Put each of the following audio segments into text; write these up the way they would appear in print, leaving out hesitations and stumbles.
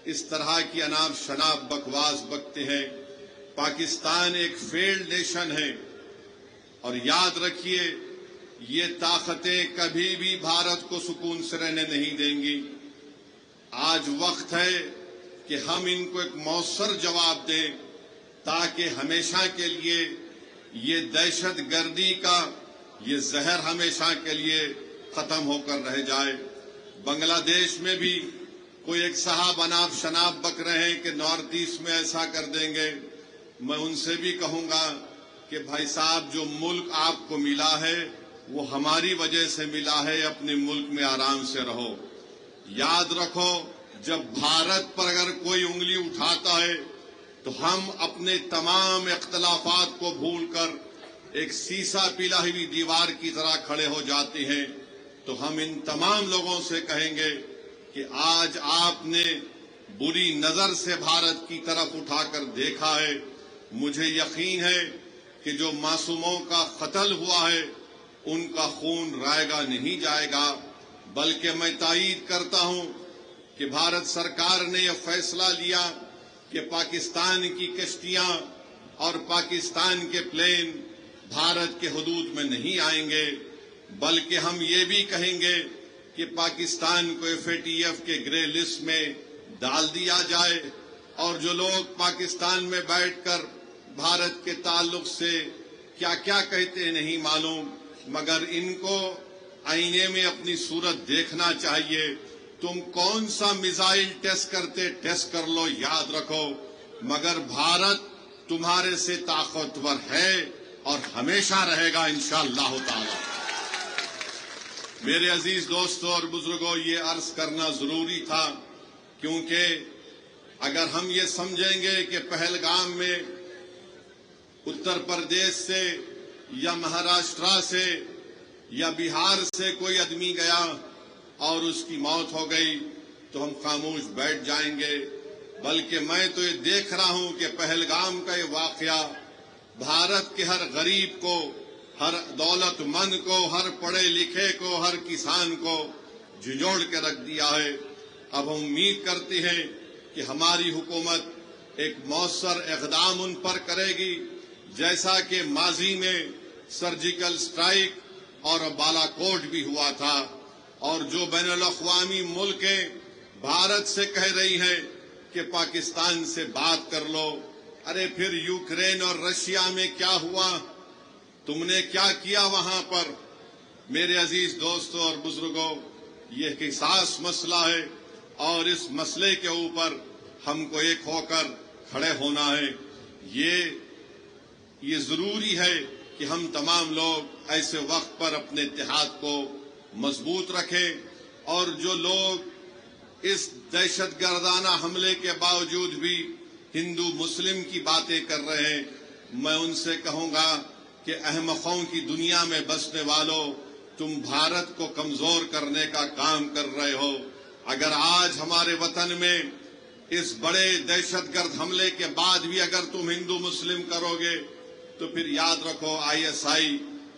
اس طرح کی اناپ شناپ بکواس بکتے ہیں۔ پاکستان ایک فیلڈ نیشن ہے، اور یاد رکھیے یہ طاقتیں کبھی بھی بھارت کو سکون سے رہنے نہیں دیں گی۔ آج وقت ہے کہ ہم ان کو ایک مؤثر جواب دیں تاکہ ہمیشہ کے لیے یہ دہشت گردی کا یہ زہر ہمیشہ کے لیے ختم ہو کر رہ جائے۔ بنگلہ دیش میں بھی کوئی ایک صاحب اناپ شناپ بک رہے ہیں کہ نارتھ ایسٹ میں ایسا کر دیں گے۔ میں ان سے بھی کہوں گا کہ بھائی صاحب، جو ملک آپ کو ملا ہے وہ ہماری وجہ سے ملا ہے، اپنے ملک میں آرام سے رہو۔ یاد رکھو، جب بھارت پر اگر کوئی انگلی اٹھاتا ہے تو ہم اپنے تمام اختلافات کو بھول کر ایک سیسا پلا ہوئی دیوار کی طرح کھڑے ہو جاتے ہیں۔ تو ہم ان تمام لوگوں سے کہیں گے کہ آج آپ نے بری نظر سے بھارت کی طرف اٹھا کر دیکھا ہے۔ مجھے یقین ہے کہ جو معصوموں کا قتل ہوا ہے ان کا خون رائے گا نہیں جائے گا، بلکہ میں تائید کرتا ہوں کہ بھارت سرکار نے یہ فیصلہ لیا کہ پاکستان کی کشتیاں اور پاکستان کے پلین بھارت کے حدود میں نہیں آئیں گے، بلکہ ہم یہ بھی کہیں گے کہ پاکستان کو FATF کے گرے لسٹ میں ڈال دیا جائے، اور جو لوگ پاکستان میں بیٹھ کر بھارت کے تعلق سے کیا کیا کہتے ہیں نہیں معلوم، مگر ان کو آئینے میں اپنی صورت دیکھنا چاہیے۔ تم کون سا میزائل ٹیسٹ کرتے ٹیسٹ کر لو، یاد رکھو، مگر بھارت تمہارے سے طاقتور ہے اور ہمیشہ رہے گا انشاءاللہ تعالی۔ میرے عزیز دوستوں اور بزرگوں، یہ عرض کرنا ضروری تھا، کیونکہ اگر ہم یہ سمجھیں گے کہ پہلگام میں اتر پردیش سے یا مہاراشٹرا سے یا بہار سے کوئی آدمی گیا اور اس کی موت ہو گئی تو ہم خاموش بیٹھ جائیں گے، بلکہ میں تو یہ دیکھ رہا ہوں کہ پہلگام کا یہ واقعہ بھارت کے ہر غریب کو، ہر دولت مند کو، ہر پڑھے لکھے کو، ہر کسان کو جھنجھوڑ کے رکھ دیا ہے۔ اب ہم امید کرتے ہیں کہ ہماری حکومت ایک مؤثر اقدام ان پر کرے گی، جیسا کہ ماضی میں سرجیکل سٹرائک اور بالا کوٹ بھی ہوا تھا، اور جو بین الاقوامی ملکیں بھارت سے کہہ رہی ہیں کہ پاکستان سے بات کر لو۔ ارے پھر یوکرین اور رشیا میں کیا ہوا؟ تم نے کیا کیا وہاں پر؟ میرے عزیز دوستوں اور بزرگوں، یہ ایک حساس مسئلہ ہے، اور اس مسئلے کے اوپر ہم کو ایک ہو کر کھڑے ہونا ہے۔ یہ ضروری ہے کہ ہم تمام لوگ ایسے وقت پر اپنے اتحاد کو مضبوط رکھیں، اور جو لوگ اس دہشت گردانہ حملے کے باوجود بھی ہندو مسلم کی باتیں کر رہے ہیں، میں ان سے کہوں گا کہ احمقوں کی دنیا میں بسنے والوں، تم بھارت کو کمزور کرنے کا کام کر رہے ہو۔ اگر آج ہمارے وطن میں اس بڑے دہشت گرد حملے کے بعد بھی اگر تم ہندو مسلم کرو گے تو پھر یاد رکھو ISI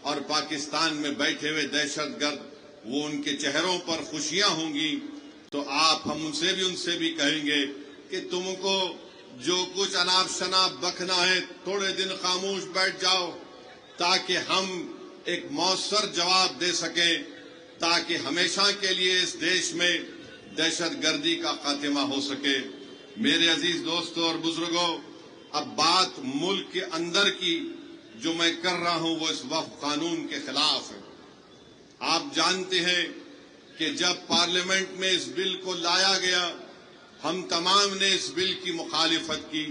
اور پاکستان میں بیٹھے ہوئے دہشت گرد، وہ ان کے چہروں پر خوشیاں ہوں گی۔ تو ہم ان سے بھی کہیں گے کہ تم کو جو کچھ اناپ شناپ بکنا ہے تھوڑے دن خاموش بیٹھ جاؤ، تاکہ ہم ایک مؤثر جواب دے سکیں، تاکہ ہمیشہ کے لیے اس دیش میں دہشت گردی کا خاتمہ ہو سکے۔ میرے عزیز دوستوں اور بزرگوں، اب بات ملک کے اندر کی جو میں کر رہا ہوں وہ اس وقف قانون کے خلاف ہے۔ آپ جانتے ہیں کہ جب پارلیمنٹ میں اس بل کو لایا گیا، ہم تمام نے اس بل کی مخالفت کی۔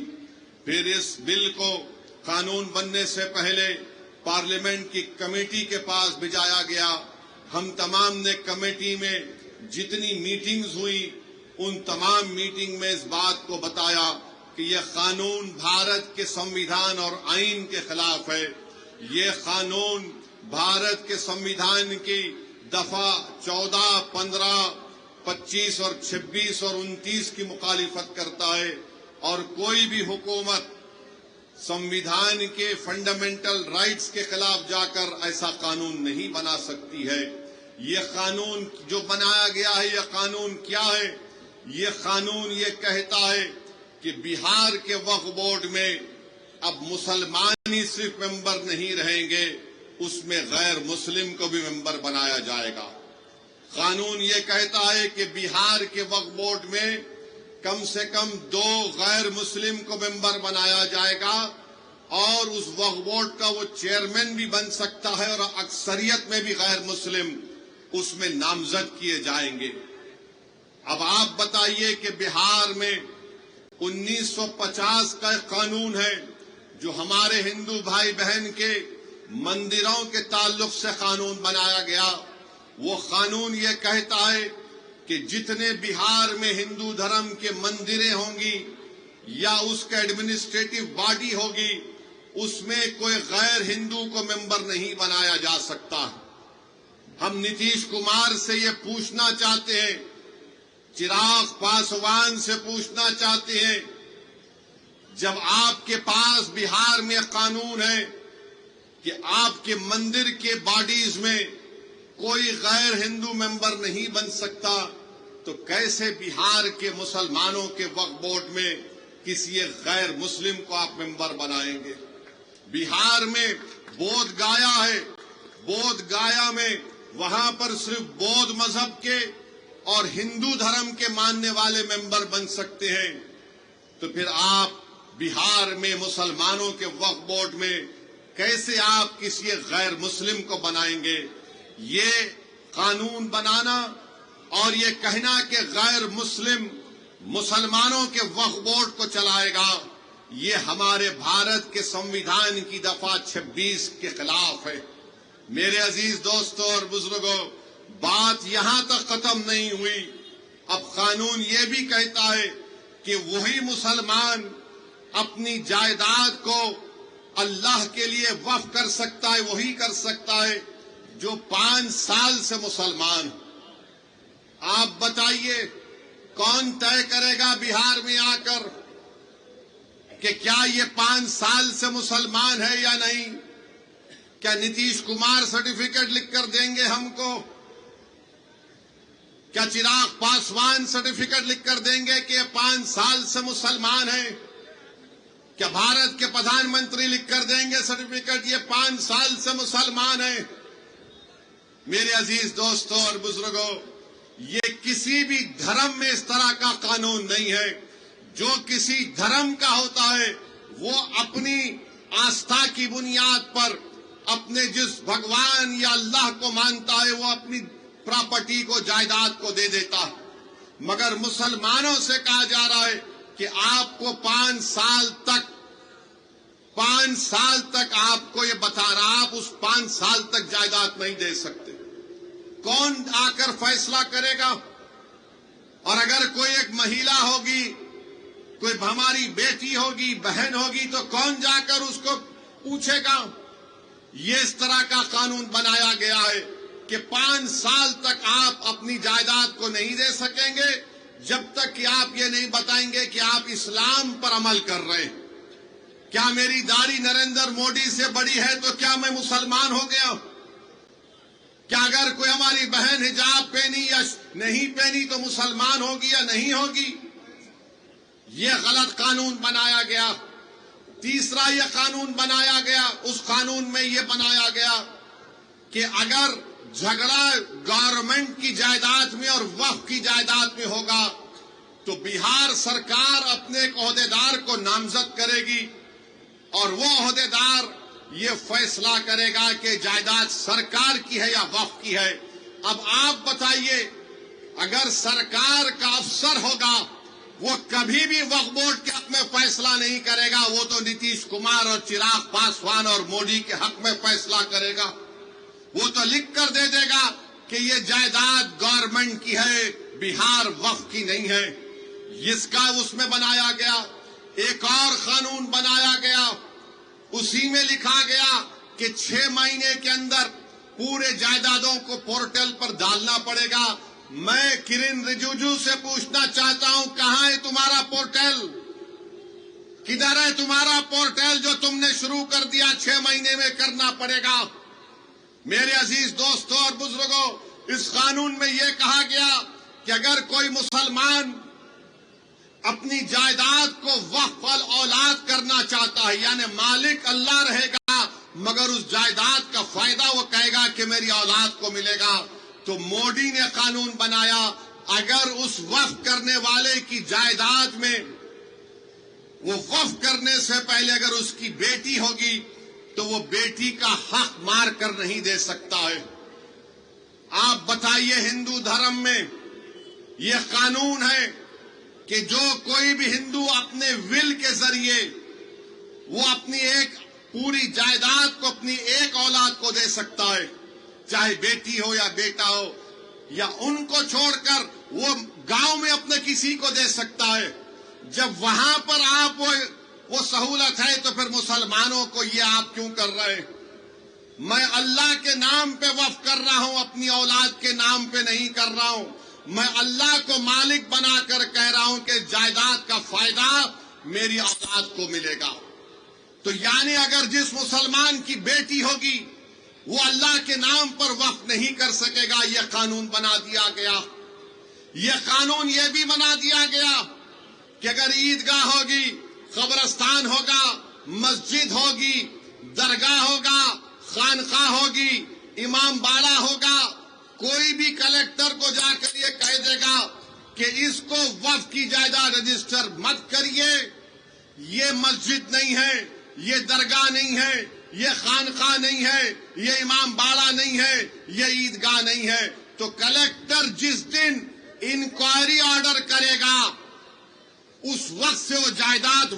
پھر اس بل کو قانون بننے سے پہلے پارلیمنٹ کی کمیٹی کے پاس بھیجایا گیا۔ ہم تمام نے کمیٹی میں جتنی میٹنگز ہوئی ان تمام میٹنگ میں اس بات کو بتایا کہ یہ قانون بھارت کے سنویدھان اور آئین کے خلاف ہے۔ یہ قانون بھارت کے سنویدھان کی دفعہ 14، 15، 25 اور 26 اور 29 کی مخالفت کرتا ہے، اور کوئی بھی حکومت سنویدھان کے فنڈامنٹل رائٹس کے خلاف جا کر ایسا قانون نہیں بنا سکتی ہے۔ یہ قانون جو بنایا گیا ہے، یہ قانون کیا ہے؟ یہ قانون یہ کہتا ہے کہ بہار کے وقف بورڈ میں اب مسلمان ہی صرف ممبر نہیں رہیں گے، اس میں غیر مسلم کو بھی ممبر بنایا جائے گا۔ قانون یہ کہتا ہے کہ بہار کے وقف بورڈ میں کم سے کم 2 غیر مسلم کو ممبر بنایا جائے گا، اور اس وقف بورڈ کا وہ چیئرمین بھی بن سکتا ہے، اور اکثریت میں بھی غیر مسلم اس میں نامزد کیے جائیں گے۔ اب آپ بتائیے کہ بہار میں 1950 کا ایک قانون ہے جو ہمارے ہندو بھائی بہن کے مندروں کے تعلق سے قانون بنایا گیا۔ وہ قانون یہ کہتا ہے کہ جتنے بہار میں ہندو دھرم کے مندریں ہوں گی یا اس کا ایڈمنسٹریٹو باڈی ہوگی، اس میں کوئی غیر ہندو کو ممبر نہیں بنایا جا سکتا۔ ہم نتیش کمار سے یہ پوچھنا چاہتے ہیں، چراغ پاسوان سے پوچھنا چاہتے ہیں، جب آپ کے پاس بہار میں قانون ہے کہ آپ کے مندر کے باڈیز میں کوئی غیر ہندو ممبر نہیں بن سکتا، تو کیسے بہار کے مسلمانوں کے وقف بورڈ میں کسی غیر مسلم کو آپ ممبر بنائیں گے؟ بہار میں بودھ گایا ہے، بودھ گایا میں وہاں پر صرف بودھ مذہب کے اور ہندو دھرم کے ماننے والے ممبر بن سکتے ہیں، تو پھر آپ بہار میں مسلمانوں کے وقف بورڈ میں کیسے آپ کسی غیر مسلم کو بنائیں گے؟ یہ قانون بنانا اور یہ کہنا کہ غیر مسلم مسلمانوں کے وقف بورڈ کو چلائے گا، یہ ہمارے بھارت کے سنویدھان کی دفعہ 26 کے خلاف ہے۔ میرے عزیز دوستوں اور بزرگوں، بات یہاں تک ختم نہیں ہوئی۔ اب قانون یہ بھی کہتا ہے کہ وہی مسلمان اپنی جائیداد کو اللہ کے لیے وقف کر سکتا ہے، وہی کر سکتا ہے جو 5 سال سے مسلمان۔ آپ بتائیے کون طے کرے گا بہار میں آ کر کہ کیا یہ 5 سال سے مسلمان ہے یا نہیں؟ کیا نتیش کمار سرٹیفکیٹ لکھ کر دیں گے ہم کو؟ کیا چراغ پاسوان سرٹیفکیٹ لکھ کر دیں گے کہ یہ 5 سال سے مسلمان ہیں؟ کیا بھارت کے پردھان منتری لکھ کر دیں گے سرٹیفکیٹ یہ 5 سال سے مسلمان ہیں؟ میرے عزیز دوستوں اور بزرگوں، یہ کسی بھی دھرم میں اس طرح کا قانون نہیں ہے۔ جو کسی دھرم کا ہوتا ہے وہ اپنی آستھا کی بنیاد پر اپنے جس بھگوان یا اللہ کو مانتا ہے وہ اپنی پراپرٹی کو، جائیداد کو دے دیتا ہے، مگر مسلمانوں سے کہا جا رہا ہے کہ آپ کو 5 سال تک آپ کو یہ بتا رہا، آپ اس 5 سال تک جائیداد نہیں دے سکتے۔ کون آ کر فیصلہ کرے گا؟ اور اگر کوئی ایک مہیلا ہوگی، کوئی ہماری بیٹی ہوگی، بہن ہوگی، تو کون جا کر اس کو پوچھے گا؟ یہ اس طرح کا قانون بنایا گیا ہے کہ 5 سال تک آپ اپنی جائیداد کو نہیں دے سکیں گے جب تک کہ آپ یہ نہیں بتائیں گے کہ آپ اسلام پر عمل کر رہے ہیں۔ کیا میری داڑھی نریندر مودی سے بڑی ہے تو کیا میں مسلمان ہو گیا؟ کیا اگر کوئی ہماری بہن حجاب پہنی یا نہیں پہنی تو مسلمان ہوگی یا نہیں ہوگی؟ یہ غلط قانون بنایا گیا۔ تیسرا یہ قانون بنایا گیا، اس قانون میں یہ بنایا گیا کہ اگر جھگڑا گورنمنٹ کی جائیداد میں اور وقف کی جائیداد میں ہوگا تو بہار سرکار اپنے ایک عہدیدار کو نامزد کرے گی، اور وہ عہدیدار یہ فیصلہ کرے گا کہ جائیداد سرکار کی ہے یا وقف کی ہے۔ اب آپ بتائیے، اگر سرکار کا افسر ہوگا وہ کبھی بھی وقف بورڈ کے حق میں فیصلہ نہیں کرے گا، وہ تو نتیش کمار اور چراغ پاسوان اور مودی کے حق میں فیصلہ کرے گا۔ وہ تو لکھ کر دے دے گا کہ یہ جائیداد گورنمنٹ کی ہے، بہار وقف کی نہیں ہے۔ اس کا اس میں بنایا گیا۔ ایک اور قانون بنایا گیا، اسی میں لکھا گیا کہ 6 مہینے کے اندر پورے جائیدادوں کو پورٹل پر ڈالنا پڑے گا۔ میں کرن رجیجو سے پوچھنا چاہتا ہوں، کہاں ہے تمہارا پورٹل؟ کدھر ہے تمہارا پورٹل جو تم نے شروع کر دیا؟ 6 مہینے میں کرنا پڑے گا۔ میرے عزیز دوستوں اور بزرگوں، اس قانون میں یہ کہا گیا کہ اگر کوئی مسلمان اپنی جائیداد کو وقف الاولاد کرنا چاہتا ہے، یعنی مالک اللہ رہے گا مگر اس جائیداد کا فائدہ وہ کہے گا کہ میری اولاد کو ملے گا، تو مودی نے قانون بنایا اگر اس وقف کرنے والے کی جائیداد میں وہ وقف کرنے سے پہلے اگر اس کی بیٹی ہوگی تو وہ بیٹی کا حق مار کر نہیں دے سکتا ہے۔ آپ بتائیے ہندو دھرم میں یہ قانون ہے کہ جو کوئی بھی ہندو اپنے ول کے ذریعے وہ اپنی ایک پوری جائیداد کو اپنی ایک اولاد کو دے سکتا ہے، چاہے بیٹی ہو یا بیٹا ہو، یا ان کو چھوڑ کر وہ گاؤں میں اپنے کسی کو دے سکتا ہے۔ جب وہاں پر آپ وہ سہولت ہے تو پھر مسلمانوں کو یہ آپ کیوں کر رہے ہیں؟ میں اللہ کے نام پہ وقف کر رہا ہوں، اپنی اولاد کے نام پہ نہیں کر رہا ہوں۔ میں اللہ کو مالک بنا کر کہہ رہا ہوں کہ جائیداد کا فائدہ میری اولاد کو ملے گا۔ تو یعنی اگر جس مسلمان کی بیٹی ہوگی وہ اللہ کے نام پر وقف نہیں کر سکے گا، یہ قانون بنا دیا گیا۔ یہ قانون یہ بھی بنا دیا گیا کہ اگر عیدگاہ ہوگی، قبرستان ہوگا، مسجد ہوگی، درگاہ ہوگا، خانقاہ ہوگی، امام باڑہ ہوگا، کوئی بھی کلیکٹر کو جا کر یہ کہہ دے گا کہ اس کو وقف کی جائیداد رجسٹر مت کریے، یہ مسجد نہیں ہے، یہ درگاہ نہیں ہے، یہ خانقاہ نہیں ہے، یہ امام باڑہ نہیں ہے، یہ عیدگاہ نہیں ہے، تو کلیکٹر جس دن انکوائری آرڈر کرے گا اس وقت سے وہ جائیداد